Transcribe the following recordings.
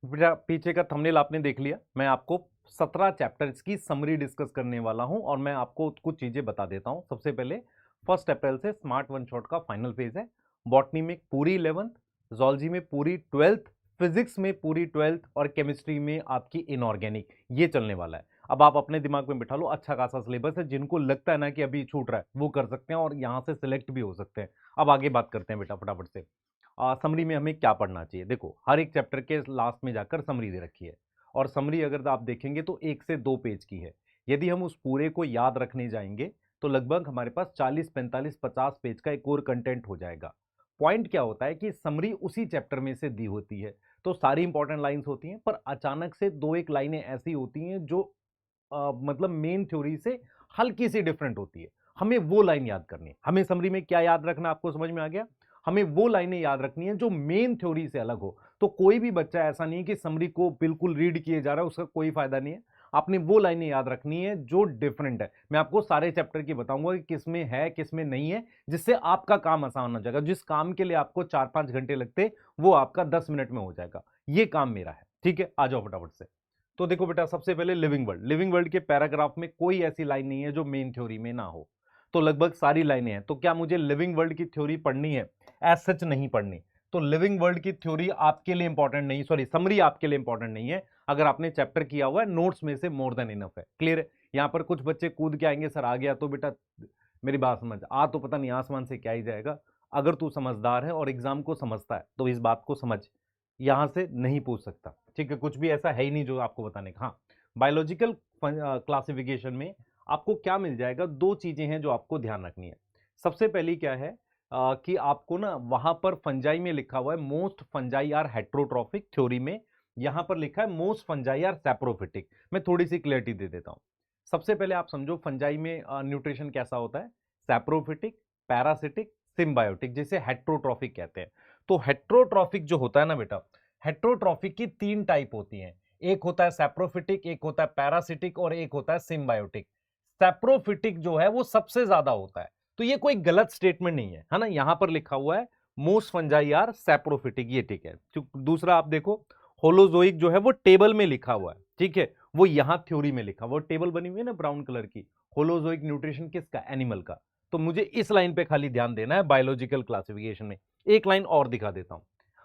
बेटा पीछे का थंबनेल आपने देख लिया। मैं आपको 17 चैप्टर्स की समरी डिस्कस करने वाला हूं और मैं आपको कुछ चीजें बता देता हूं। सबसे पहले 1 अप्रैल से स्मार्ट वन शॉट का फाइनल फेज है। बॉटनी में पूरी 11th, जोलॉजी में पूरी 12th, फिजिक्स में पूरी 12th और केमिस्ट्री में आपकी इनऑर्गेनिक, ये चलने वाला है। अब आप अपने दिमाग में बिठा लो, अच्छा खासा सिलेबस है। जिनको लगता है ना कि अभी छूट रहा है वो कर सकते हैं और यहां से सिलेक्ट भी हो सकते हैं। अब आगे बात करते हैं बेटा फटाफट से। समरी में हमें क्या पढ़ना चाहिए। देखो हर एक चैप्टर के लास्ट में जाकर समरी दे रखी है और समरी अगर आप देखेंगे तो 1 से 2 पेज की है। यदि हम उस पूरे को याद रखने जाएंगे तो लगभग हमारे पास 40, 45, 50 पेज का एक और कंटेंट हो जाएगा। पॉइंट क्या होता है कि समरी उसी चैप्टर में से दी होती है, तो सारी इंपॉर्टेंट लाइंस होती हैं, पर अचानक से दो एक लाइनें ऐसी होती हैं जो मतलब मेन थ्योरी से हल्की सी डिफरेंट होती है। हमें वो लाइन याद करनी है। हमें समरी में क्या याद रखना, आपको समझ में आ गया। हमें वो लाइनें याद रखनी है जो मेन थ्योरी से अलग हो। तो कोई भी बच्चा ऐसा नहीं है कि समरी को बिल्कुल रीड किए जा रहा है, उसका कोई फायदा नहीं है। आपने वो लाइनें याद रखनी है जो डिफरेंट है। मैं आपको सारे चैप्टर की बताऊंगा कि किसमें है किसमें नहीं है, जिससे आपका काम आसान हो जाएगा। जिस काम के लिए आपको 4-5 घंटे लगते वो आपका 10 मिनट में हो जाएगा। ये काम मेरा है, ठीक है। आ जाओ फटाफट से। तो देखो बेटा, सबसे पहले लिविंग वर्ल्ड के पैराग्राफ में कोई ऐसी लाइन नहीं है जो मेन थ्योरी में ना हो। तो लगभग सारी लाइनें हैं। तो क्या मुझे लिविंग वर्ल्ड की थ्योरी पढ़नी है? एज सच नहीं पढ़नी। तो लिविंग वर्ल्ड की थ्योरी आपके लिए इंपॉर्टेंट नहीं, सॉरी समरी आपके लिए इंपॉर्टेंट नहीं है। अगर आपने चैप्टर किया हुआ है, नोट्स में से मोर देन इनफ है। क्लियर है। यहां पर कुछ बच्चे कूद के आएंगे, सर आ गया, तो बेटा मेरी बात समझ, आ तो पता नहीं आसमान से क्या ही जाएगा। अगर तू समझदार है और एग्जाम को समझता है तो इस बात को समझ, यहां से नहीं पूछ सकता, ठीक है। कुछ भी ऐसा है ही नहीं जो आपको बताने का। हाँ, बायोलॉजिकल क्लासिफिकेशन में आपको क्या मिल जाएगा, दो चीजें हैं जो आपको ध्यान रखनी है। सबसे पहली क्या है कि आपको ना वहां पर फंजाई में लिखा हुआ है most fungi are heterotrophic, theory में यहां पर लिखा है मोस्ट फंजाई आर सैप्रोफिटिक। मैं थोड़ी सी क्लियरिटी दे देता हूं। सबसे पहले आप समझो फंजाई में न्यूट्रिशन कैसा होता है, सैप्रोफिटिक, पैरासिटिक, सिम्बायोटिक, जिसे हेट्रोट्रॉफिक कहते हैं। तो हेट्रोट्रॉफिक जो होता है ना बेटा, हेट्रोट्रॉफिक की 3 टाइप होती हैं। एक होता है सैप्रोफिटिक, एक होता है पैरासिटिक और एक होता है सिम्बायोटिक। सैप्रोफिटिक जो है वो सबसे ज्यादा होता है। तो ये कोई गलत स्टेटमेंट नहीं है ना। यहां पर लिखा हुआ है मोस्ट फंजाई आर सैप्रोफिटिक, ये ठीक है। दूसरा आप देखो, होलोजोइक जो है वो टेबल में लिखा हुआ है, ठीक है। वो यहां थ्योरी में लिखा हुआ, टेबल बनी हुई है ना ब्राउन कलर की। होलोजोइक न्यूट्रिशन किसका? एनिमल का। तो मुझे इस लाइन पे खाली ध्यान देना है बायोलॉजिकल क्लासिफिकेशन में। एक लाइन और दिखा देता हूं।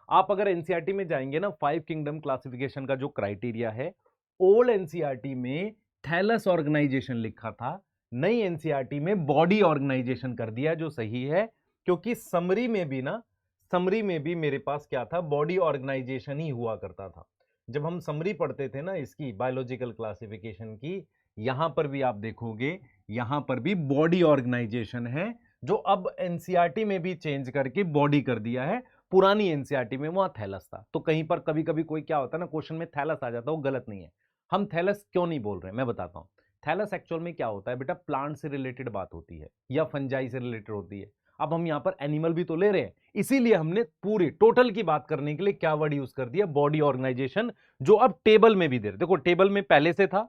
आप अगर एनसीईआरटी में जाएंगे ना, 5 किंगडम क्लासिफिकेशन का जो क्राइटेरिया है, ओल्ड एनसीईआरटी में थैलस ऑर्गेनाइजेशन लिखा था, नई एनसीईआरटी में बॉडी ऑर्गेनाइजेशन कर दिया, जो सही है। क्योंकि समरी में भी ना, समरी में भी मेरे पास क्या था, बॉडी ऑर्गेनाइजेशन ही हुआ करता था। जब हम समरी पढ़ते थे ना इसकी बायोलॉजिकल क्लासिफिकेशन की, यहां पर भी आप देखोगे, यहां पर भी बॉडी ऑर्गेनाइजेशन है, जो अब एनसीईआरटी में भी चेंज करके बॉडी कर दिया है। पुरानी एनसीईआरटी में वहां थैलस था। तो कहीं पर कभी कभी कोई क्या होता है ना, क्वेश्चन में थैलस आ जाता है, वो गलत नहीं है। हम थैलस क्यों नहीं बोल रहे, मैं बताता हूं। थैलस एक्चुअल में क्या होता है बेटा, प्लांट से रिलेटेड बात होती है या फंजाई से रिलेटेड होती है। अब हम यहां पर एनिमल भी तो ले रहे हैं, इसीलिए हमने पूरी टोटल की बात करने के लिए क्या वर्ड यूज कर दिया, बॉडी ऑर्गेनाइजेशन, जो अब टेबल में भी दे रहे। देखो टेबल में पहले से था,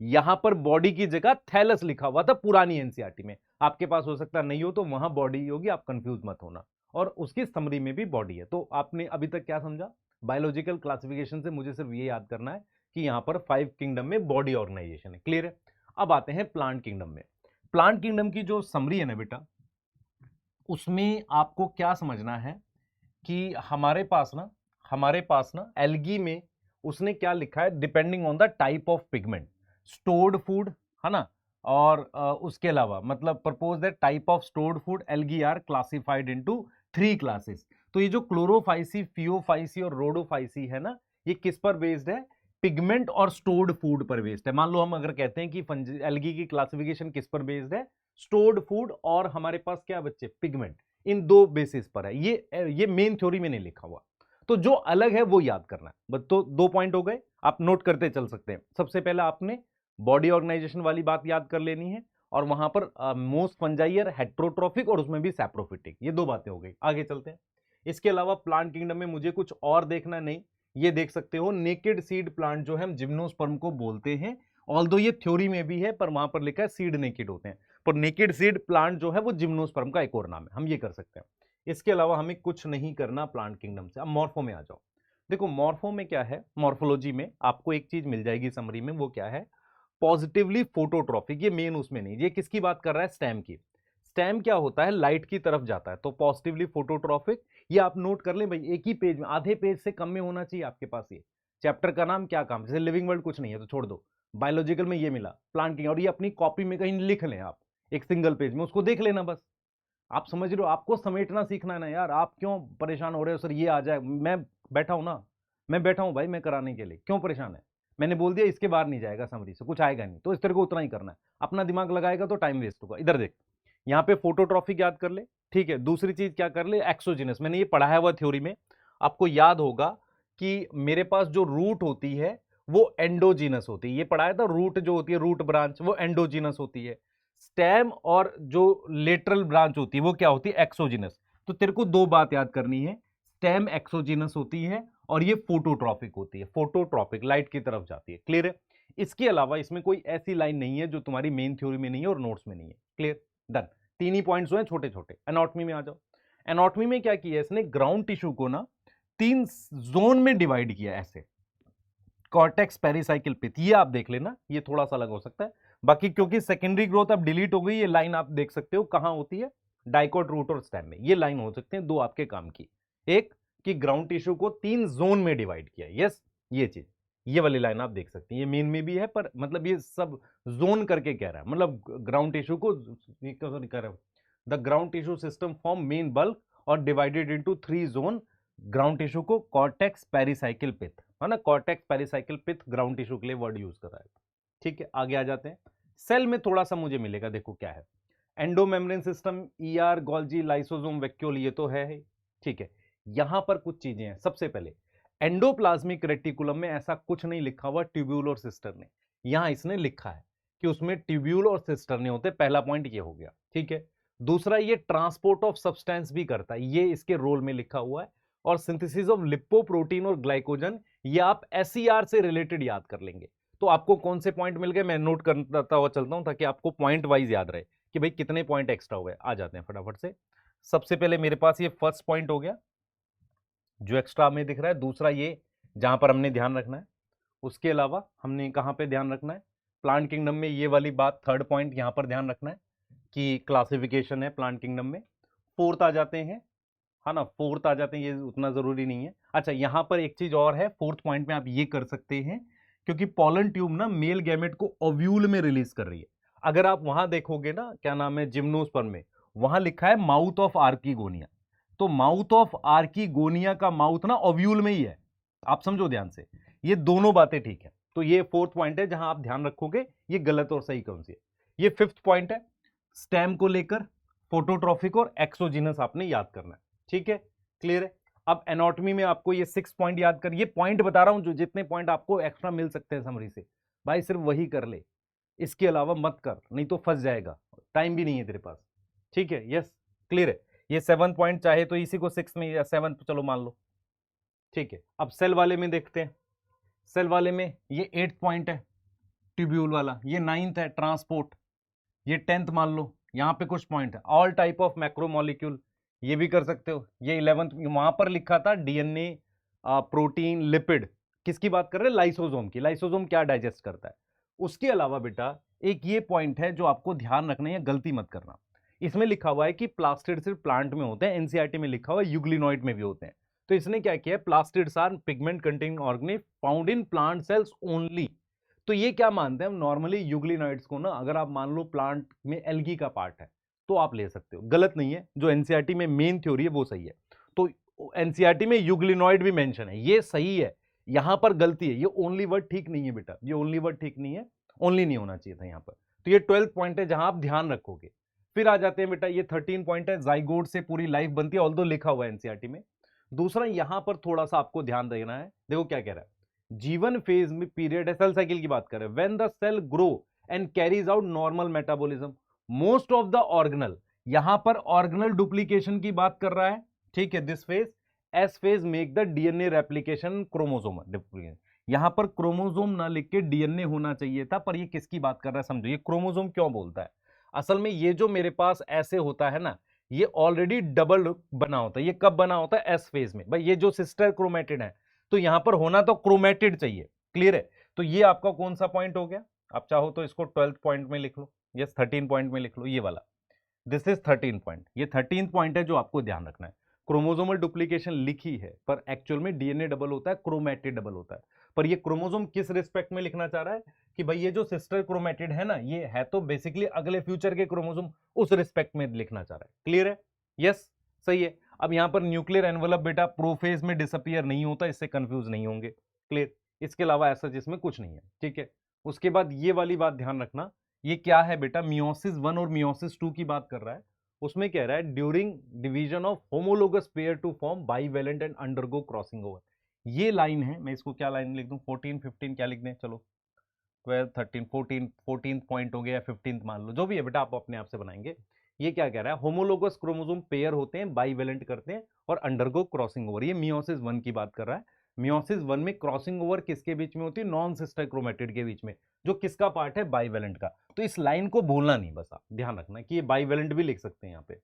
यहां पर बॉडी की जगह थैलस लिखा हुआ था पुरानी एनसीईआरटी में। आपके पास हो सकता नहीं हो, तो वहां बॉडी होगी, आप कंफ्यूज मत होना। और उसकी समरी में भी बॉडी है। तो आपने अभी तक क्या समझा, बायोलॉजिकल क्लासिफिकेशन से मुझे सिर्फ ये याद करना है कि यहां पर 5 किंगडम में बॉडी ऑर्गेनाइजेशन है। क्लियर है। अब आते हैं प्लांट किंगडम में। प्लांट किंगडम की जो समरी है ना बेटा, उसमें आपको क्या समझना है कि हमारे पास ना एल्गी में उसने क्या लिखा है, depending on the type of pigment, stored food, है ना। और उसके अलावा मतलब propose that type of stored food algae are classified into 3 classes. तो ये जो क्लोरोफाइसी, फियोफाइसी और रोडोफाइसी है ना, ये किस पर बेस्ड है, पिगमेंट और स्टोर्ड फूड पर बेस्ड है। मान लो हम अगर कहते हैं कि एल्गी की क्लासिफिकेशन किस पर बेस्ड है, स्टोर्ड फूड और हमारे पास क्या बच्चे, पिगमेंट, इन दो बेसिस पर है। ये मेन थ्योरी में नहीं लिखा हुआ। तो जो अलग है वो याद करना है बस। तो 2 पॉइंट हो गए, आप नोट करते चल सकते हैं। सबसे पहले आपने बॉडी ऑर्गेनाइजेशन वाली बात याद कर लेनी है, और वहां पर मोस्ट फंजाइयर, हेट्रोट्रोफिक और उसमें भी सैप्रोफिटिक, ये 2 बातें हो गई। आगे चलते हैं। इसके अलावा प्लांट किंगडम में मुझे कुछ और देखना नहीं, ये देख सकते हो नेकेड सीड प्लांट जो है हम जिम्नोस्पर्म को बोलते हैं। ऑल्दो ये थ्योरी में भी है, पर वहां पर लिखा है सीड नेकेड होते हैं, पर नेकेड सीड प्लांट जो है वो जिम्नोस्पर्म का एक और नाम है, हम ये कर सकते हैं। इसके अलावा हमें कुछ नहीं करना प्लांट किंगडम से। अब मॉर्फो में आ जाओ। देखो मॉर्फो में क्या है, मॉर्फोलॉजी में आपको एक चीज मिल जाएगी समरी में, वो क्या है, पॉजिटिवली फोटोट्रॉपिक। ये मेन उसमें नहीं, ये किसकी बात कर रहा है, स्टेम की। स्टेम क्या होता है, लाइट की तरफ जाता है, तो पॉजिटिवली फोटोट्रॉपिक। ये आप नोट कर लें भाई, एक ही पेज में, आधे पेज से कम में होना चाहिए आपके पास। ये चैप्टर का नाम क्या काम, जैसे लिविंग वर्ल्ड कुछ नहीं है तो छोड़ दो, बायोलॉजिकल में ये मिला, प्लांट की, और ये अपनी कॉपी में कहीं लिख लें आप, एक सिंगल पेज में उसको देख लेना बस। आप समझ रहे हो, आपको समेटना सीखना है ना यार, आप क्यों परेशान हो रहे हो, सर ये आ जाए, मैं बैठा हूं ना, मैं बैठा हूं भाई, मैं कराने के लिए, क्यों परेशान है। मैंने बोल दिया इसके बाहर नहीं जाएगा, समरी से कुछ आएगा नहीं, तो इस तरह को उतना ही करना है। अपना दिमाग लगाएगा तो टाइम वेस्ट होगा। इधर देख, यहाँ पे फोटोट्रॉफिक याद कर ले, ठीक है। दूसरी चीज क्या कर ले, एक्सोजिनस, मैंने ये पढ़ाया हुआ थ्योरी में, आपको याद होगा कि मेरे पास जो रूट होती है वो एंडोजीनस होती है, ये पढ़ाया था, रूट जो होती है, रूट ब्रांच, वो एंडोजीनस होती है। स्टेम और जो लेटरल ब्रांच होती है वो क्या होती है, एक्सोजिनस। तो तेरे को दो बात याद करनी है, स्टेम एक्सोजिनस होती है और ये फोटोट्रॉपिक होती है। फोटोट्रॉपिक लाइट की तरफ जाती है, क्लियर है। इसके अलावा इसमें कोई ऐसी लाइन नहीं है जो तुम्हारी मेन थ्योरी में नहीं है और नोट्स में नहीं है, क्लियर, डन। तीन ही पॉइंट्स हैं छोटे छोटे। एनाटॉमी में आ जाओ। एनाटॉमी में क्या किया है इसने, ग्राउंड टिश्यू को ना तीन जोन में डिवाइड किया ऐसे, कॉर्टेक्स, पेरिसाइकिल, पिथ, ये आप देख लेना, ये थोड़ा सा अलग हो सकता है। बाकी क्योंकि सेकेंडरी ग्रोथ अब डिलीट हो गई, ये लाइन आप देख सकते हो कहां होती है, डाइकोट, रूट और स्टेम में। ये लाइन हो सकते हैं दो आपके काम की, एक कि ग्राउंड टिश्यू को तीन जोन में डिवाइड किया, यस, ये चीज, ये वाली लाइन आप देख सकते हैं। ये मेन में भी है पर मतलब ये सब जोन करके कह रहा है, मतलब ग्राउंड टिश्यू को कह रहा है, the ground tissue system form main bulk और divided into three zone. Ground tissue को कॉर्टेक्स, पेरिसाइकिल, पिथ, है ना, cortex, pericycle, pith ground tissue के लिए वर्ड यूज कर रहा है। ठीक है, आगे आ जाते हैं। सेल में थोड़ा सा मुझे मिलेगा, देखो क्या है, endomembrane system, ER, Golgi, lysosome, vacuole, ये तो है ही, ठीक है। यहां पर कुछ चीजें हैं। सबसे पहले एंडोप्लाज्मिक रेटिकुलम में ऐसा कुछ नहीं लिखा हुआ ट्यूब्यूल और सिस्टर्ने, यहां इसने लिखा है कि उसमें ट्यूब्यूल और सिस्टर्ने होते। पहला पॉइंट ये हो गया, ठीक है। दूसरा, ये ट्रांसपोर्ट ऑफ सब्सटेंस भी करता है, ये इसके रोल में लिखा हुआ है। और सिंथेसिस ऑफ लिपोप्रोटीन और ग्लाइकोजन, ये आप एसईआर से रिलेटेड याद कर लेंगे। तो आपको कौन से पॉइंट मिल गए, मैं नोट करता हुआ चलता हूं ताकि आपको पॉइंट वाइज याद रहे कि भाई कितने पॉइंट एक्स्ट्रा हो गए। आ जाते हैं फटाफट से। सबसे पहले मेरे पास ये फर्स्ट पॉइंट हो गया जो एक्स्ट्रा में दिख रहा है। दूसरा, ये जहां पर हमने ध्यान रखना है। उसके अलावा हमने कहां पे ध्यान रखना है, प्लांट किंगडम में, ये वाली बात, थर्ड पॉइंट यहां पर ध्यान रखना है कि क्लासिफिकेशन है प्लांट किंगडम में। फोर्थ आ जाते हैं, है ना, फोर्थ आ जाते हैं, ये उतना जरूरी नहीं है। अच्छा, यहां पर एक चीज और है, फोर्थ पॉइंट में आप ये कर सकते हैं, क्योंकि पॉलन ट्यूब ना मेल गैमेट को ओव्यूल में रिलीज कर रही है। अगर आप वहां देखोगे ना, क्या नाम है, जिम्नोस्पर्म में, वहां लिखा है माउथ ऑफ आर्कीगोनिया, तो माउथ ऑफ आर्कीगोनिया का माउथ ना ओव्यूल में ही है, आप समझो ध्यान से। ये दोनों बातें ठीक है, तो ये फोर्थ पॉइंट है जहां आप ध्यान रखोगे ये गलत और सही कौन सी है। ये फिफ्थ पॉइंट है, स्टेम को लेकर फोटोट्रॉफिक और एक्सोजिनस आपने याद करना है, ठीक है, क्लियर है। अब एनाटॉमी में आपको ये 6 पॉइंट याद कर, ये पॉइंट बता रहा हूं जो जितने पॉइंट आपको एक्स्ट्रा मिल सकते हैं समरी से, भाई सिर्फ वही कर ले, इसके अलावा मत कर, नहीं तो फंस जाएगा, टाइम भी नहीं है तेरे पास, ठीक है, यस, क्लियर है। ये 7 पॉइंट चाहे तो इसी को 6 में या 7 चलो मान लो, ठीक है। अब सेल वाले में देखते हैं। सेल वाले में ये 8th पॉइंट है ट्यूब्यूल वाला, ये 9th है ट्रांसपोर्ट, ये 10th मान लो। यहां पे कुछ पॉइंट है, ऑल टाइप ऑफ मैक्रोमोलिक्यूल, ये भी कर सकते हो। ये 11th, वहां पर लिखा था डीएनए, प्रोटीन, लिपिड, किसकी बात कर रहे हैं, लाइसोसोम की। लाइसोसोम क्या डाइजेस्ट करता है। उसके अलावा बेटा एक ये पॉइंट है जो आपको ध्यान रखना है, गलती मत करना। इसमें लिखा हुआ है कि प्लास्टिड सिर्फ प्लांट में होते हैं, एनसीईआरटी में लिखा हुआ है यूग्लिनॉइड में भी होते हैं। तो इसने क्या किया, plastids are pigment containing organelles found in plant cells only. तो ये क्या मानते हैं नॉर्मली, यूग्लिनॉइड्स को ना, अगर आप मान लो प्लांट में एल्गी का पार्ट है तो आप ले सकते हो, गलत नहीं है। जो एनसीईआरटी में मेन थ्योरी है वो सही है। तो एनसीईआरटी में यूग्लिनॉइड भी मेंशन है, ये सही है। यहां पर गलती है, ये ओनली वर्ड ठीक नहीं है बेटा, ये ओनली वर्ड ठीक नहीं है, ओनली नहीं होना चाहिए था यहां पर। तो ये 12th पॉइंट है जहां आप ध्यान रखोगे। फिर आ जाते हैं बेटा, ये 13 पॉइंट है, जाइगोट से पूरी लाइफ बनती है, ऑल्दो लिखा हुआ है एनसीईआरटी में। दूसरा, यहां पर थोड़ा सा आपको ध्यान देना है, देखो क्या कह रहा है, जीवन फेज में पीरियड है, सेल साइकिल की बात कर रहे हैं, when the cell grow and carries out normal metabolism most of the organelle, यहां पर ऑर्गेनल डुप्लीकेशन की बात कर रहा है, ठीक है। This phase, S phase make the DNA replication chromosome duplication, यहां पर क्रोमोसोम ना लिख के डीएनए होना चाहिए था, पर ये किसकी बात कर रहा है समझो। ये क्रोमोसोम क्यों बोलता है, असल में ये जो मेरे पास ऐसे होता है ना, ये ऑलरेडी डबल बना होता है। ये कब बना होता है, एस फेज में। भाई ये जो सिस्टर क्रोमेटिड है, तो यहां पर होना तो क्रोमेटिड चाहिए, क्लियर है। तो ये आपका कौन सा पॉइंट हो गया, आप चाहो तो इसको 12th पॉइंट में लिख लो, यस 13 पॉइंट में लिख लो, ये वाला, दिस इज 13 पॉइंट, ये 13 पॉइंट है जो आपको ध्यान रखना है। क्रोमोसोमल डुप्लीकेशन लिखी है, पर एक्चुअल में डीएनए डबल होता है, क्रोमेटिड डबल होता है। पर ये क्रोमोसोम किस रिस्पेक्ट में लिखना चाह रहा है कि भाई ये जो सिस्टर क्रोमेटिड है ना, ये है तो बेसिकली अगले फ्यूचर के क्रोमोसोम, उस रिस्पेक्ट में लिखना चाह रहा है, क्लियर है, यस सही है। अब यहां पर न्यूक्लियर एनवलप बेटा प्रोफेज में डिसअपियर नहीं होता, इससे कंफ्यूज नहीं होंगे, क्लियर। इसके अलावा ऐसा जिसमें कुछ नहीं है, ठीक है। उसके बाद ये वाली बात ध्यान रखना, ये क्या है बेटा, मियोसिस 1 और मियोसिस 2 की बात कर रहा है। उसमें कह रहा है during division of homologous pair to form bivalent and undergo crossing over. ये लाइन है, मैं इसको क्या लाइन लिख दूं, 14 15 क्या लिख दें, चलो 12 13 14 14 पॉइंट हो गया या 15 मान लो, जो भी है बेटा आप अपने आप से बनाएंगे। ये क्या कह रहा है, होमोलोगस क्रोमोसोम पेयर होते हैं, बाइवेलेंट करते हैं और अंडरगो क्रॉसिंग ओवर। ये मियोसिस 1 की बात कर रहा है। मियोसिस 1 में क्रॉसिंग ओवर किसके बीच में होती है, नॉन सिस्टर क्रोमेटिड के बीच में, जो किसका पार्ट है, बाइवेलेंट का। तो इस लाइन को भूलना नहीं, बस आप ध्यान रखना कि ये बाइवेलेंट भी लिख सकते हैं यहाँ पे,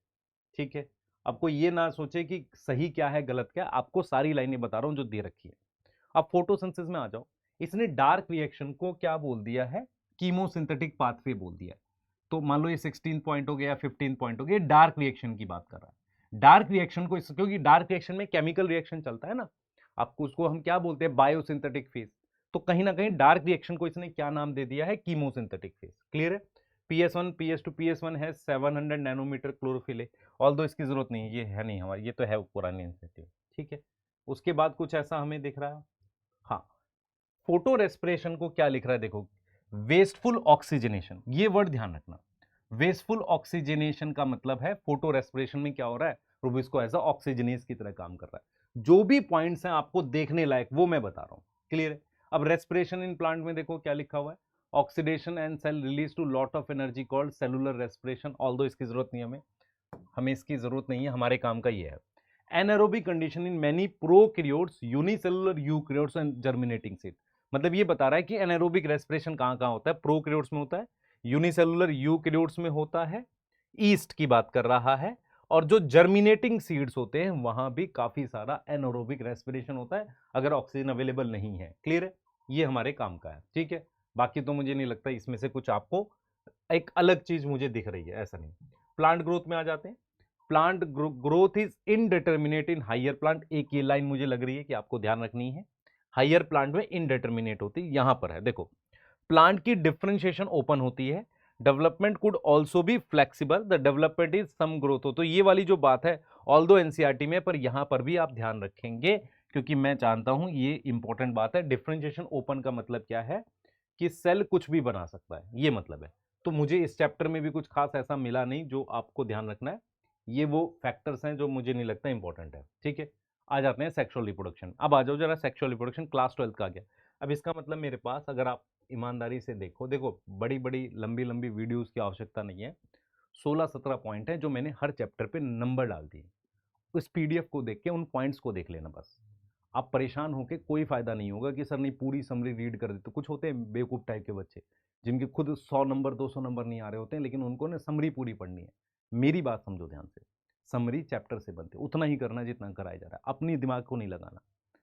ठीक है। आपको ये ना सोचे कि सही क्या है गलत क्या, आपको सारी लाइनें बता रहा हूं जो दे रखी है। अब फोटोसिंथेसिस में आ जाओ, इसने डार्क रिएक्शन को क्या बोल दिया है, कीमोसिंथेटिक पाथवे बोल दिया है। तो मान लो ये 16 पॉइंट हो गया, 15 पॉइंट हो गया, डार्क रिएक्शन की बात कर रहा है। डार्क रिएक्शन को क्योंकि डार्क रिएक्शन में केमिकल रिएक्शन चलता है ना, आपको उसको हम क्या बोलते हैं, बायोसिंथेटिक फेज। तो कहीं ना कहीं डार्क रिएक्शन को इसने क्या नाम दे दिया है, कीमोसिंथेटिक फेज, क्लियर है। PS1 PS2 PS1 है 700 नैनोमीटर क्लोरोफिल है, ऑल्दो इसकी जरूरत नहीं है, ये है नहीं हमारी, ये तो है पुरानी इंसेंटिव, ठीक है। उसके बाद कुछ ऐसा हमें दिख रहा है, हाँ, फोटो रेस्पिरेशन को क्या लिख रहा है, देखो वेस्टफुल ऑक्सीजनेशन, ये वर्ड ध्यान रखना। वेस्टफुल ऑक्सीजनेशन का मतलब है फोटो रेस्पिरेशन में क्या हो रहा है, रूबी इसको एज अ ऑक्सीजनेस की तरह काम कर रहा है। जो भी पॉइंट्स हैं आपको देखने लायक वो मैं बता रहा हूं, क्लियर है। अब रेस्पिरेशन इन प्लांट में देखो क्या लिखा हुआ है, oxidation and cell release to lot of energy called cellular respiration, although इसकी जरूरत नहीं हमें, हमें इसकी जरूरत नहीं है, हमारे काम का ये है। Anaerobic condition in many prokaryotes, unicellular eukaryotes and germinating seed. मतलब ये बता रहा है कि एनारोबिक रेस्पिरेशन कहां कहां होता है, प्रोकैरियोट्स में होता है, यूनिसेलुलर यूकैरियोट्स में होता है, ईस्ट की बात कर रहा है, और जो जर्मिनेटिंग सीड्स होते हैं वहां भी काफी सारा एनारोबिक रेस्पिरेशन होता है अगर ऑक्सीजन अवेलेबल नहीं है, क्लियर है। ये हमारे काम का है, ठीक है। बाकी तो मुझे नहीं लगता इसमें से कुछ आपको एक अलग चीज मुझे दिख रही है, ऐसा नहीं। प्लांट ग्रोथ में आ जाते हैं। Plant growth is indeterminate in higher plant, एक ये लाइन मुझे लग रही है कि आपको ध्यान रखनी है, हायर प्लांट में इनडिटर्मिनेट होती है, यहां पर है देखो, प्लांट की डिफरेंशिएशन ओपन होती है, development could also be flexible, the development is some growth हो। तो ये वाली जो बात है ऑल्दो एनसीईआरटी में, पर यहां पर भी आप ध्यान रखेंगे क्योंकि मैं जानता हूं ये इंपॉर्टेंट बात है। डिफरेंशिएशन ओपन का मतलब क्या है कि सेल कुछ भी बना सकता है, ये मतलब है। तो मुझे इस चैप्टर में भी कुछ खास ऐसा मिला नहीं जो आपको ध्यान रखना है, ये वो फैक्टर्स हैं जो मुझे नहीं लगता इंपॉर्टेंट है, ठीक है। आ जाते हैं सेक्सुअल रिप्रोडक्शन, अब आ जाओ जरा सेक्सुअल रिप्रोडक्शन क्लास 12th का आ गया। अब इसका मतलब मेरे पास अगर आप ईमानदारी से देखो, देखो बड़ी बड़ी लंबी लंबी वीडियोस की आवश्यकता नहीं है, 16-17 पॉइंट है जो मैंने हर चैप्टर पे नंबर डाल दिए, उस पीडीएफ को देख के उन पॉइंट्स को देख लेना बस। आप परेशान होकर कोई फायदा नहीं होगा कि सर नहीं पूरी समरी रीड कर देते, कुछ होते हैं बेवकूफ टाइप के बच्चे जिनके खुद 100 नंबर 200 नंबर नहीं आ रहे होते हैं, लेकिन उनको ना समरी पूरी पढ़नी है। मेरी बात समझो ध्यान से, समरी चैप्टर से बनते उतना ही करना जितना कराया जा रहा है, अपनी दिमाग को नहीं लगाना।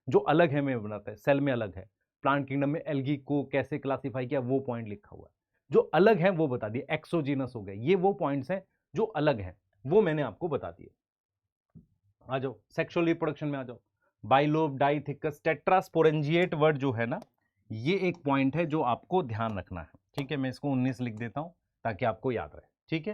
जो अलग है मैं बनाता है, सेल में अलग है, प्लांट किंगडम में एल्गी को कैसे क्लासिफाई किया वो पॉइंट लिखा हुआ है, जो अलग है वो बता दिए, एक्सोजीनस हो गए, ये वो पॉइंट्स हैं जो अलग हैं, वो मैंने आपको बता दिए। आ जाओ सेक्सुअल रिप्रोडक्शन में आ जाओ, बाइलोब डाइथिकस टेट्रास्पोरेंजिएट वर्ड जो है ना, ये एक पॉइंट है जो आपको ध्यान रखना है, ठीक है। मैं इसको 19 लिख देता हूं ताकि आपको याद रहे, ठीक है,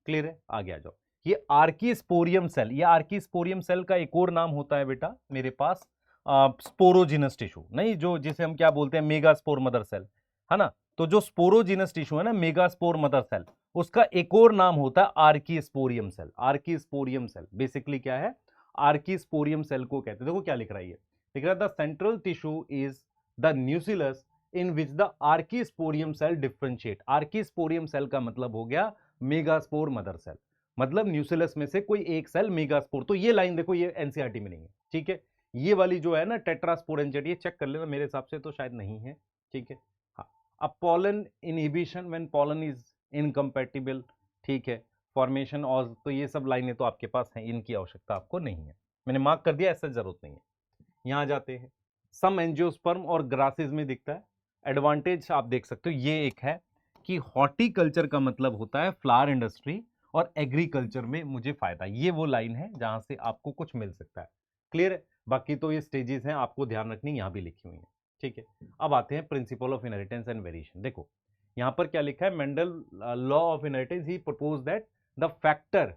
क्लियर है। आगे आ जाओ, ये आर्कीस्पोरियम सेल, ये आर्कीस्पोरियम सेल का एक और नाम होता है बेटा मेरे पास, स्पोरोजिनस टिश्यू, नहीं जो जिसे हम क्या बोलते हैं मेगास्पोर मदर सेल, है ना। तो जो स्पोरोजिनस टिश्यू है ना, मेगास्पोर मदर सेल, उसका एक और नाम होता है आर्कीस्पोरियम सेल। आर्कीस्पोरियम सेल बेसिकली क्या है, आर्कीस्पोरियम सेल को कहते हैं। देखो क्या लिख रहा है, ये लिख रहा है the central tissue is the nucellus in which the archesporium cell differentiate. Archesporium cell का मतलब हो गया मेगास्पोर मदर सेल, मतलब न्यूसिलस में से कोई एक सेल मेगास्पोर। तो ये लाइन देखो, ये एनसीईआरटी में नहीं है, ठीक है। ये वाली जो है ना टेट्रास्पोरेंजिएट, ये चेक कर लेना, मेरे हिसाब से तो शायद नहीं है, ठीक है। हाँ, अब pollen inhibition when pollen is incompatible, ठीक है, फॉर्मेशन और, तो ये सब लाइनें तो आपके पास हैं, इनकी आवश्यकता आपको नहीं है, मैंने मार्क कर दिया, ऐसा जरूरत नहीं है। यहां जाते हैं, सम एंजियोस्पर्म और ग्रासेस में दिखता है। एडवांटेज आप देख सकते हो, ये एक है कि हॉर्टिकल्चर का मतलब होता है फ्लावर इंडस्ट्री, और एग्रीकल्चर में मुझे फायदा। ये वो लाइन है जहां से आपको कुछ मिल सकता है। क्लियर है? बाकी तो ये स्टेजेस हैं, आपको ध्यान रखनी, यहां भी लिखी हुई है। ठीक है, अब आते हैं principle of inheritance and variation. देखो यहां पर क्या लिखा है, Mendel law of inheritance, he propose that the factor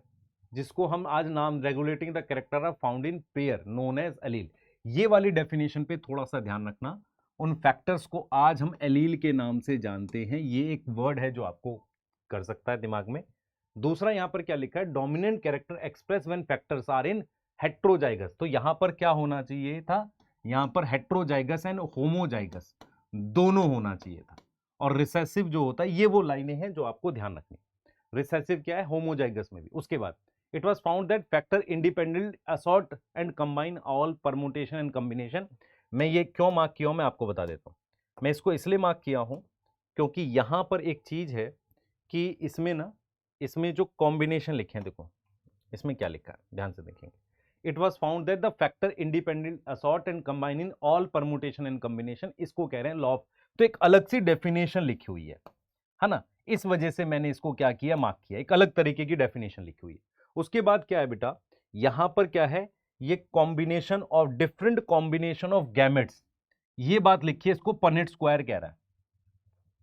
जिसको हम आज नाम regulating the character of found in pair known as allele, ये वाली डेफिनेशन पे थोड़ा सा ध्यान रखना। उन फैक्टर्स को आज हम एलील के नाम से जानते हैं, ये एक वर्ड है जो आपको कर सकता है दिमाग में। दूसरा यहां पर क्या लिखा है, dominant character express when factors are in heterozygous, तो यहां पर क्या होना चाहिए था, यहां पर हेट्रोजाइगस एंड होमोजाइगस दोनों होना चाहिए था। और रिसेसिव जो होता है, ये वो लाइनें हैं जो आपको ध्यान रखनी। रिसेसिव क्या है, होमोजाइगस में भी। उसके बाद it was found that factor independent assort and combine all permutation and combination. मैं ये क्यों मार्क किया हूं, मैं आपको बता देता हूं। मैं इसको इसलिए मार्क किया हूं क्योंकि यहां पर एक चीज है कि इसमें ना, इसमें जो कॉम्बिनेशन लिखे हैं, देखो इसमें क्या लिखा है, ध्यान से देखेंगे। It was found that the factor independent assort and combine in all permutation and combination, इसको कह रहे हैं लॉ ऑफ। तो एक अलग सी डेफिनेशन लिखी हुई है ना, इस वजह से मैंने इसको क्या किया, मार्क किया, एक अलग तरीके की डेफिनेशन लिखी हुई है। उसके बाद क्या है बेटा, यहां पर क्या है, ये combination of different combination of gametes, ये बात लिखी है, इसको पनेट स्क्वायर कह रहा है।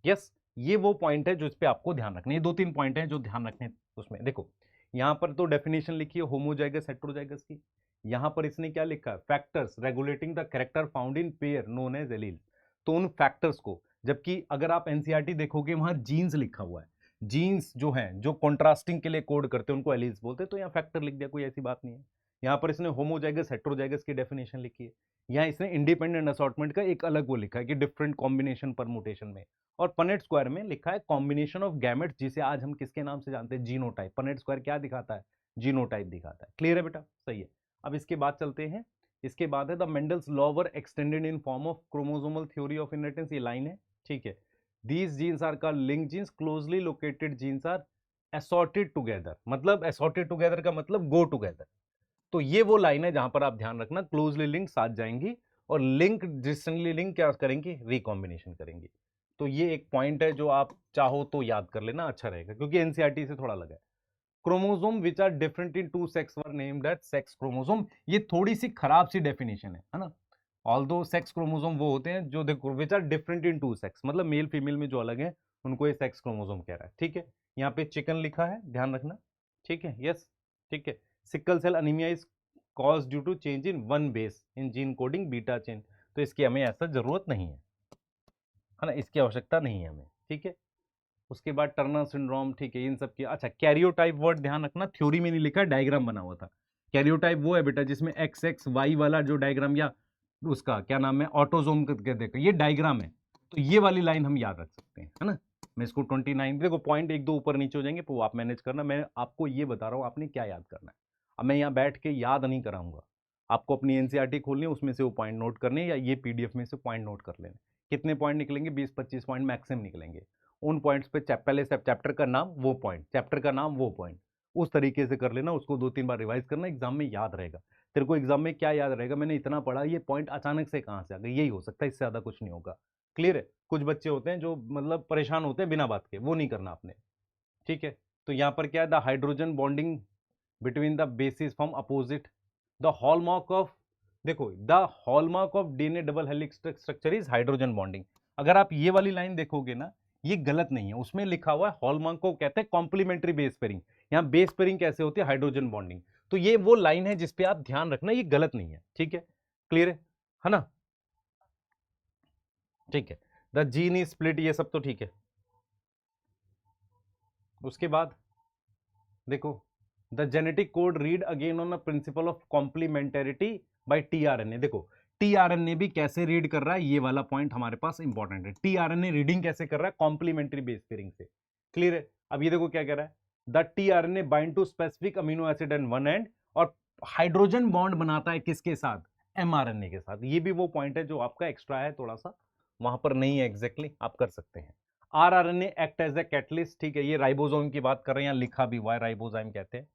यस, ये वो पॉइंट है जो इस पे आपको ध्यान रखना है। ये दो तीन पॉइंट हैं जो ध्यान रखने उसमें। देखो यहां पर तो डेफिनेशन लिखी है होमोजाइगस हेट्रोजाइगस की, यहां पर इसने क्या लिखा है, factors regulating the character found in pair known as allele. तो उन फैक्टर्स को, जबकि अगर आप एनसीईआरटी देखोगे वहां जीन्स लिखा हुआ है, जीन्स जो है जो कॉन्ट्रास्टिंग के लिए कोड करते हैं उनको एलील्स बोलते हैं, तो यहाँ फैक्टर लिख दिया, कोई ऐसी बात नहीं है। यहाँ पर इसने होमोजाइगस हेट्रोजाइगस की डेफिनेशन लिखी है, यहाँ इसने इंडिपेंडेंट असॉर्टमेंट का एक अलग वो लिखा है कि डिफरेंट कॉम्बिनेशन परमुटेशन में। और पनेट स्क्वायर में लिखा है कॉम्बिनेशन ऑफ गैमेट्स, जिसे आज हम किसके नाम से जानते हैं, जीनोटाइप। पनेट स्क्वायर क्या दिखाता है, जीनोटाइप दिखाता है। क्लियर है बेटा, सही है। अब इसके बाद चलते हैं, इसके बाद है the Mendel's law were extended in form of chromosomal theory of inheritance, ये लाइन है। ठीक है, these genes are called linked genes, closely located genes are assorted together, मतलब असॉर्टेड टुगेदर का मतलब गो टुगेदर। तो ये वो लाइन है जहां पर आप ध्यान रखना, क्लोजली लिंक साथ जाएंगी, और लिंक डिस्टेंटली लिंक क्या करेंगे, रिकॉम्बिनेशन करेंगी। तो ये एक पॉइंट है जो आप चाहो तो याद कर लेना, अच्छा रहेगा, क्योंकि एनसीईआरटी से थोड़ा लगा है। Chromosome which are different in two sex were named as sex chromosome, ये थोड़ी सी खराब सी डेफिनेशन है ना। ऑल्दो सेक्स क्रोमोसोम वो होते हैं जो देखो which are different in two sex, मतलब मेल फीमेल में जो अलग है उनको ये सेक्स क्रोमोसोम कह रहा है। ठीक है, यहाँ पे चिकन लिखा है, ध्यान रखना। ठीक है, यस, ठीक है। Sickle cell anaemia is cause due to change in one base in gene coding beta chain, तो इसकी हमें ऐसा जरूरत नहीं है ना, इसकी आवश्यकता नहीं है हमें। ठीक है, उसके बाद टर्नर सिंड्रोम, ठीक है, इन सब की। अच्छा, कैरियोटाइप वर्ड ध्यान रखना, थ्योरी में नहीं लिखा, डायग्राम बना हुआ था। कैरियोटाइप वो है बेटा जिसमें एक्स एक्स वाई वाला जो डायग्राम, या उसका क्या नाम है, ऑटोजोम करके देखो, ये डायग्राम है। तो ये वाली लाइन हम याद रख सकते हैं, है ना। मैं इसको 29, देखो पॉइंट एक दो ऊपर नीचे हो जाएंगे तो आप मैनेज करना, मैं आपको ये बता रहा हूँ आपने क्या याद करना है। अब मैं यहाँ बैठ के याद नहीं कराऊंगा आपको, अपनी एनसीईआरटी खोलनी है, उसमें से वो पॉइंट नोट करने, या ये पीडीएफ में से पॉइंट नोट कर लेने। कितने पॉइंट निकलेंगे, 20-25 पॉइंट मैक्सिमम निकलेंगे। उन पॉइंट्स पे पहले चैप्टर का नाम वो पॉइंट, चैप्टर का नाम वो पॉइंट, उस तरीके से कर लेना, उसको 2-3 बार रिवाइज करना, एग्जाम में याद रहेगा। तेरे को एग्जाम में क्या याद रहेगा, मैंने इतना पढ़ा, ये पॉइंट अचानक से कहां से आ गए, यही हो सकता है, इससे ज्यादा कुछ नहीं होगा। क्लियर है? कुछ बच्चे होते हैं जो मतलब परेशान होते हैं बिना बात के, वो नहीं करना आपने। ठीक है, तो यहां पर क्या है, the hydrogen bonding between the bases from opposite, the hallmark of, देखो the hallmark of DNA double helix structure is hydrogen bonding. अगर आप ये वाली लाइन देखोगे ना, ये गलत नहीं है, उसमें लिखा हुआ है हॉलमार्क को कहते हैं कॉम्प्लीमेंट्री बेस पेयरिंग। यहाँ बेस पेयरिंग कैसे होती है, हाइड्रोजन बॉन्डिंग। तो ये वो लाइन है जिसपे आप ध्यान रखना, ये गलत नहीं है। ठीक है, क्लियर है ना। ठीक है, द जीन इज स्प्लिट, ये सब तो ठीक है। उसके बाद देखो, the genetic code read again on a principle of complementarity by tRNA. देखो टीआरएनए भी कैसे रीड कर रहा है, ये वाला पॉइंट हमारे पास इंपॉर्टेंट है। टीआरएनए रीडिंग कैसे कर रहा है, कॉम्प्लीमेंट्री बेस पेयरिंग से। क्लियर है? अब ये देखो क्या कह रहा है, the tRNA bind to specific amino acid and one end, और हाइड्रोजन बॉन्ड बनाता है किसके साथ, एमआरएनए के साथ। ये भी वो पॉइंट है जो आपका एक्स्ट्रा है, थोड़ा सा वहां पर नहीं है एग्जैक्टली, आप कर सकते हैं। RRNA act as a catalyst, ठीक है, ये राइबोसोम की बात कर रहे हैं, यहाँ लिखा भी हुआ है, राइबोसोम कहते हैं।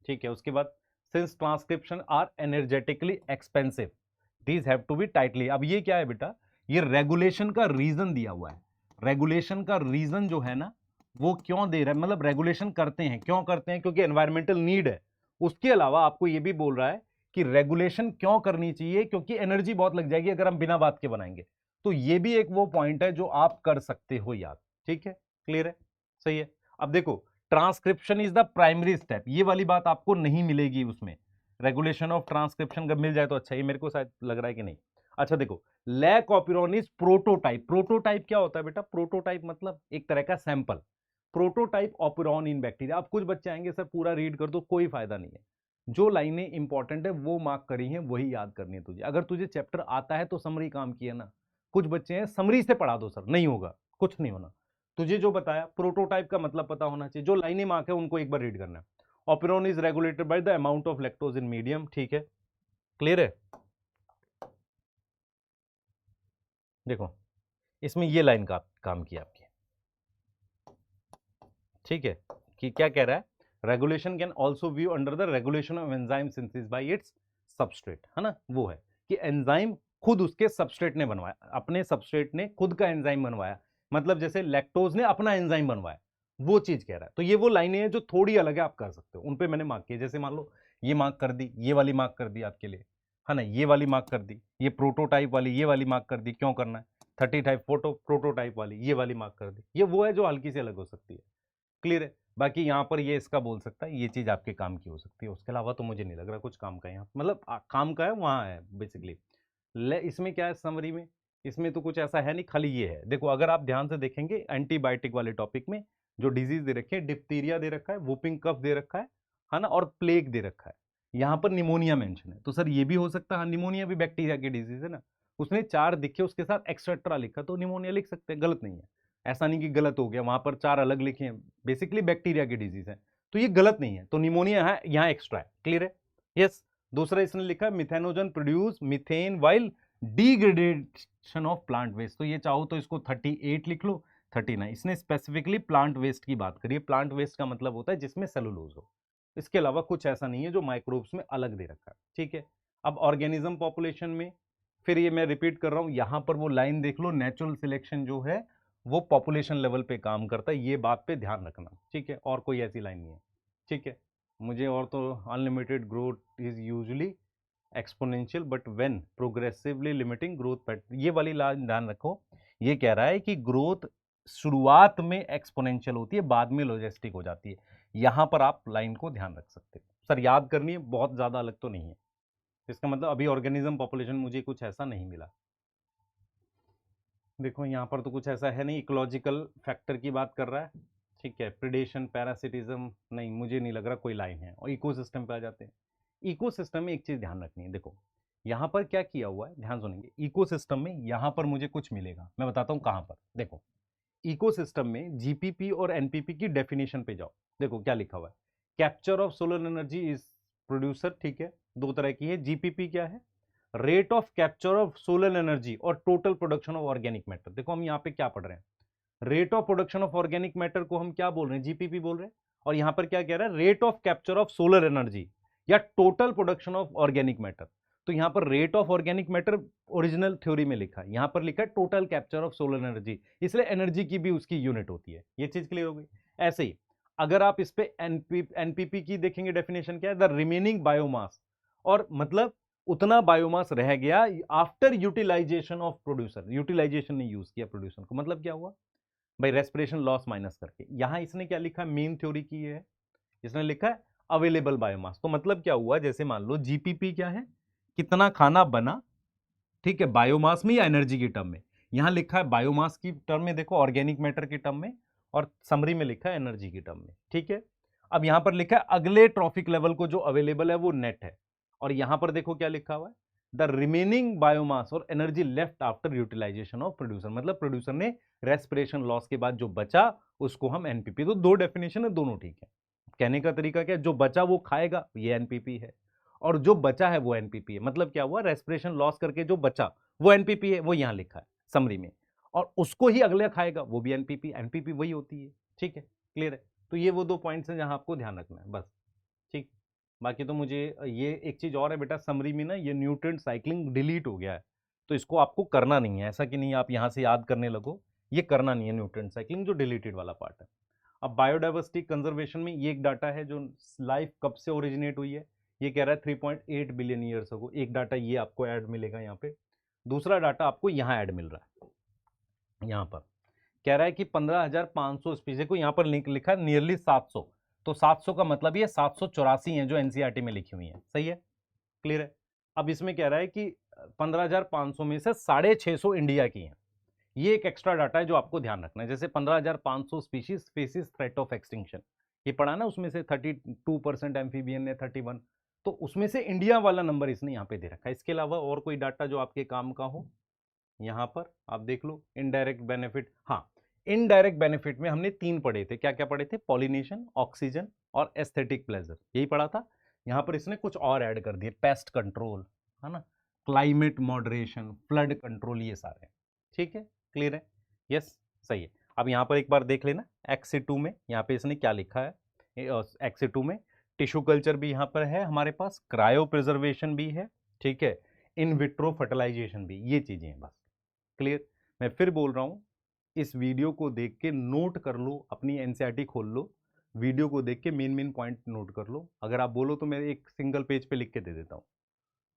ठीक है, उसके बाद since transcription are energetically expensive, these have to be tightly. अब ये क्या है बेटा, ये रेगुलेशन का रीजन दिया हुआ है। रेगुलेशन का रीजन जो है ना, वो क्यों दे रहा है, मतलब रेगुलेशन करते हैं, क्यों करते हैं, क्योंकि एनवायरमेंटल नीड है। उसके अलावा आपको ये भी बोल रहा है कि रेगुलेशन क्यों करनी चाहिए, क्योंकि एनर्जी बहुत लग जाएगी अगर हम बिना बात के बनाएंगे। तो ये भी एक वो पॉइंट है जो आप कर सकते हो याद। ठीक है, क्लियर है, सही है। अब देखो, transcription is the primary step, ये वाली बात आपको नहीं मिलेगी उसमें। रेगुलेशन ऑफ ट्रांसक्रिप्शन जब मिल जाए तो अच्छा, ये मेरे को शायद लग रहा है कि नहीं। अच्छा देखो, lac operon is prototype. Prototype क्या होता है बेटा, प्रोटोटाइप मतलब एक तरह का sample. Prototype operon in bacteria. अब कुछ बच्चे आएंगे सर पूरा रीड कर दो, कोई फायदा नहीं है। जो लाइनें इंपॉर्टेंट है वो मार्क करी हैं, वही याद करनी है तुझे। अगर तुझे चैप्टर आता है तो समरी काम किया ना। कुछ बच्चे हैं समरी से पढ़ा दो सर, नहीं होगा, कुछ नहीं होना। तुझे जो बताया प्रोटोटाइप का मतलब पता होना चाहिए, जो लाइनें मार्क है उनको एक बार रीड करना है। Operon is regulated by the amount of lactose in medium. ठीक है, क्लियर है। देखो, इसमें ये लाइन का काम किया आपकी। ठीक है, कि क्या कह रहा है, regulation can also view under the regulation of enzyme synthesis by it's substrate, है ना। वो है कि एंजाइम खुद उसके सबस्ट्रेट ने बनवाया, अपने सबस्ट्रेट ने खुद का एंजाइम बनवाया, मतलब जैसे लैक्टोज ने अपना एंजाइम बनवाया, वो चीज कह रहा है। तो ये वो लाइनें हैं जो थोड़ी अलग है, आप कर सकते हो, उन पे मैंने मार्क किया। जैसे मान लो ये मार्क कर दी, ये वाली मार्क कर दी आपके लिए, है ना, ये वाली मार्क कर दी, ये प्रोटोटाइप वाली ये वाली मार्क कर दी, क्यों करना है, 30 टाइप फोटो प्रोटोटाइप वाली ये वाली मार्क कर दी, ये वो है जो हल्की से अलग हो सकती है। क्लियर है। बाकी यहाँ पर ये इसका बोल सकता है, ये चीज आपके काम की हो सकती है, उसके अलावा तो मुझे नहीं लग रहा कुछ काम का यहाँ, मतलब काम का है वहाँ है बेसिकली। इसमें क्या है समरी में, इसमें तो कुछ ऐसा है नहीं, खाली ये है। देखो अगर आप ध्यान से देखेंगे एंटीबायोटिक वाले टॉपिक में जो डिजीज दे रखे हैं, डिप्थीरिया दे रखा है, वुपिंग कफ दे रखा है ना, और प्लेग दे रखा है। यहाँ पर निमोनिया मेंशन है, तो सर ये भी हो सकता है, हाँ निमोनिया भी बैक्टीरिया की डिजीज है ना। उसने 4 दिखे, उसके साथ एक्सेट्रा लिखा, तो निमोनिया लिख सकते हैं, गलत नहीं है। ऐसा नहीं कि गलत हो गया, वहां पर 4 अलग लिखे हैं, बेसिकली बैक्टीरिया की डिजीज है, तो ये गलत नहीं है। तो निमोनिया है यहाँ एक्स्ट्रा है, क्लियर है। यस। दूसरा इसने लिखा methanogen produce methane while degradation of plant waste, तो ये चाहो तो इसको 38 लिख लो, 39। इसने स्पेसिफिकली प्लांट वेस्ट की बात करी है। प्लांट वेस्ट का मतलब होता है जिसमें सेलुलोज हो, इसके अलावा कुछ ऐसा नहीं है जो माइक्रोब्स में अलग दे रखा है। ठीक है, अब ऑर्गेनिज्म पॉपुलेशन में फिर ये मैं रिपीट कर रहा हूं, यहां पर वो लाइन देख लो, नेचुरल सिलेक्शन जो है वो पॉपुलेशन लेवल पे काम करता है, ये बात पे ध्यान रखना। ठीक है, और कोई ऐसी लाइन नहीं है। ठीक है, मुझे और तो unlimited growth is usually exponential but when progressively limiting growth pattern, ये वाली लाइन ध्यान रखो। ये कह रहा है कि ग्रोथ शुरुआत में एक्सपोनेंशियल होती है, बाद में लॉजिस्टिक हो जाती है। यहां पर आप लाइन को ध्यान रख सकते हो सर, याद करनी है, बहुत ज्यादा अलग तो नहीं है। इसका मतलब अभी ऑर्गेनिज्म पॉपुलेशन मुझे कुछ ऐसा नहीं मिला। देखो यहाँ पर तो कुछ ऐसा है नहीं, इकोलॉजिकल फैक्टर की बात कर रहा है। ठीक है, प्रिडेशन पैरासिटिज्म नहीं, मुझे नहीं लग रहा कोई लाइन है। और इकोसिस्टम पे आ जाते हैं। इकोसिस्टम में एक चीज ध्यान रखनी है, देखो यहाँ पर क्या किया हुआ है, ध्यान सुनेंगे। इकोसिस्टम में यहाँ पर मुझे कुछ मिलेगा, मैं बताता हूँ कहाँ पर। देखो इकोसिस्टम में जीपीपी और एनपीपी की डेफिनेशन पे जाओ, देखो क्या लिखा हुआ है। Capture of solar energy is producer, ठीक है, दो तरह की है। जीपीपी क्या है, rate of capture of solar energy और total production of organic matter. देखो हम यहाँ पे क्या पढ़ रहे हैं, rate of production of organic matter को हम क्या बोल रहे हैं, जीपीपी बोल रहे हैं। और यहाँ पर क्या कह रहा है, rate of capture of solar energy या total production of organic matter. तो यहाँ पर rate of organic matter original theory में लिखा है, यहाँ पर लिखा है total capture of solar energy, इसलिए एनर्जी की भी उसकी यूनिट होती है। ये चीज क्लियर हो गई। ऐसे ही अगर आप इस पे एनपीपी की देखेंगे, डेफिनेशन क्या है, द रिमेनिंग बायोमास, और मतलब उतना बायोमास रह गया after utilisation of producer. Utilisation ने यूज किया प्रोड्यूसर को, मतलब क्या हुआ भाई, रेस्पिरेशन लॉस माइनस करके। यहां इसने क्या लिखा, मेन थ्योरी की है, इसने लिखा है अवेलेबल बायोमास। तो मतलब क्या हुआ, जैसे मान लो जीपीपी क्या है, कितना खाना बना, ठीक है, बायोमास में या एनर्जी की टर्म में। यहां लिखा है बायोमास की टर्म में, देखो ऑर्गेनिक मैटर की टर्म में, और समरी में लिखा है एनर्जी की टर्म में। ठीक है, अब यहां पर लिखा है अगले ट्रॉफिक लेवल को जो अवेलेबल है वो नेट है। और यहां पर देखो क्या लिखा हुआ है, द रिमेनिंग बायोमास और energy left after utilisation of producer, मतलब प्रोड्यूसर ने रेस्पिरेशन लॉस के बाद जो बचा उसको हम एनपीपी। तो दो डेफिनेशन है, दोनों ठीक है। कहने का तरीका क्या है, जो बचा वो खाएगा, ये एनपीपी है, और जो बचा है वो एनपीपी है। मतलब क्या हुआ, रेस्पिरेशन लॉस करके जो बचा वो एनपीपी है, वो यहां लिखा है समरी में, और उसको ही अगले खाएगा वो भी एनपीपी, एनपीपी वही होती है। ठीक है, क्लियर है। तो ये वो दो पॉइंट्स हैं जहां आपको ध्यान रखना है बस। ठीक। बाकी तो मुझे ये एक चीज़ और है बेटा, समरी में ना ये न्यूट्रिएंट साइक्लिंग डिलीट हो गया है, तो इसको आपको करना नहीं है, ऐसा कि नहीं आप यहाँ से याद करने लगो, ये करना नहीं है न्यूट्रिएंट साइक्लिंग जो डिलीटेड वाला पार्ट है। अब बायोडाइवर्सिटी कंजर्वेशन में ये एक डाटा है जो लाइफ कब से ओरिजिनेट हुई है, ये कह रहा है 3.8 बिलियन ईयर्स अगो, एक डाटा ये आपको ऐड मिलेगा यहाँ पे। दूसरा डाटा आपको यहाँ ऐड मिल रहा है, यहाँ पर कह रहा है कि 15,500 स्पीसीज को यहाँ पर लिखा है नियरली 700, तो 700 का मतलब ये 784 है जो एनसीईआरटी में लिखी हुई है, सही है, क्लियर है। अब इसमें कह रहा है कि 15,500 में से 650 इंडिया की हैं, ये एक एक्स्ट्रा डाटा है जो आपको ध्यान रखना है। जैसे 15,500 species faces threat of extinction, ये पढ़ा ना, उसमें से 32% एम्फीबियन है, 31, तो उसमें से इंडिया वाला नंबर इसने यहाँ पे दे रखा है। इसके अलावा और कोई डाटा जो आपके काम का हो, यहाँ पर आप देख लो। इनडायरेक्ट बेनिफिट, हाँ, इनडायरेक्ट बेनिफिट में हमने 3 पढ़े थे, क्या क्या पढ़े थे, पॉलिनेशन, ऑक्सीजन और एस्थेटिक प्लेजर, यही पढ़ा था। यहाँ पर इसने कुछ और ऐड कर दिए, पेस्ट कंट्रोल, है ना, क्लाइमेट मॉडरेशन, फ्लड कंट्रोल, ये सारे, ठीक है, क्लियर है, यस, सही है। अब यहाँ पर एक बार देख लेना एक्स2 में, यहाँ पे इसने क्या लिखा है, एक्स2 में टिश्यू कल्चर भी यहाँ पर है हमारे पास, क्रायो प्रिजर्वेशन भी है, ठीक है, इन विट्रो फर्टिलाइजेशन भी, ये चीजें हैं बस, क्लियर। मैं फिर बोल रहा हूँ, इस वीडियो को देख के नोट कर लो, अपनी एनसीईआरटी खोल लो, वीडियो को देख के मेन मेन पॉइंट नोट कर लो, अगर आप बोलो तो मैं एक सिंगल पेज पे लिख के दे देता हूँ,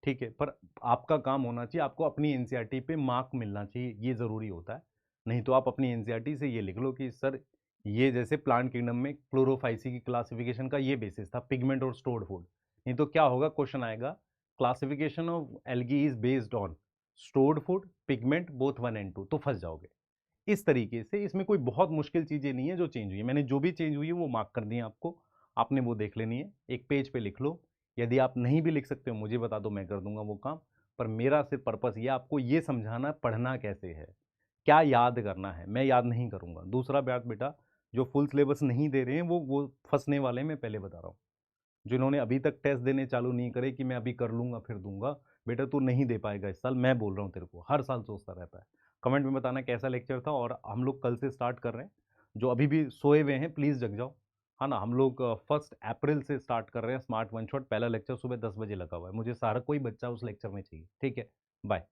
ठीक है, पर आपका काम होना चाहिए, आपको अपनी एनसीईआरटी पे मार्क मिलना चाहिए, ये ज़रूरी होता है। नहीं तो आप अपनी एनसीईआरटी से ये लिख लो कि सर ये जैसे प्लांट किंगडम में क्लोरोफाइसी की क्लासिफिकेशन का ये बेसिस था, पिगमेंट और स्टोर्ड फूड, नहीं तो क्या होगा, क्वेश्चन आएगा classification of algae is based on stored food, pigment both 1 and 2, तो फंस जाओगे। इस तरीके से इसमें कोई बहुत मुश्किल चीज़ें नहीं है जो चेंज हुई है, मैंने जो भी चेंज हुई है वो मार्क कर दी है आपको, आपने वो देख लेनी है, एक पेज पे लिख लो। यदि आप नहीं भी लिख सकते हो मुझे बता दो, मैं कर दूंगा वो काम, पर मेरा सिर्फ पर्पस ये आपको ये समझाना पढ़ना कैसे है, क्या याद करना है, मैं याद नहीं करूंगा। दूसरा बात बेटा, जो फुल सिलेबस नहीं दे रहे हैं वो फंसने वाले हैं, मैं पहले बता रहा हूँ। जिन्होंने अभी तक टेस्ट देने चालू नहीं करे कि मैं अभी कर लूंगा फिर दूंगा, बेटा तू नहीं दे पाएगा इस साल, मैं बोल रहा हूँ तेरे को, हर साल सोचता रहता है। कमेंट में बताना कैसा लेक्चर था, और हम लोग कल से स्टार्ट कर रहे हैं, जो अभी भी सोए हुए हैं प्लीज़ जग जाओ, है ना। हम लोग 1 अप्रैल से स्टार्ट कर रहे हैं स्मार्ट वन शॉट, पहला लेक्चर सुबह 10 बजे लगा हुआ है, मुझे सारा कोई बच्चा उस लेक्चर में चाहिए, ठीक है, बाय।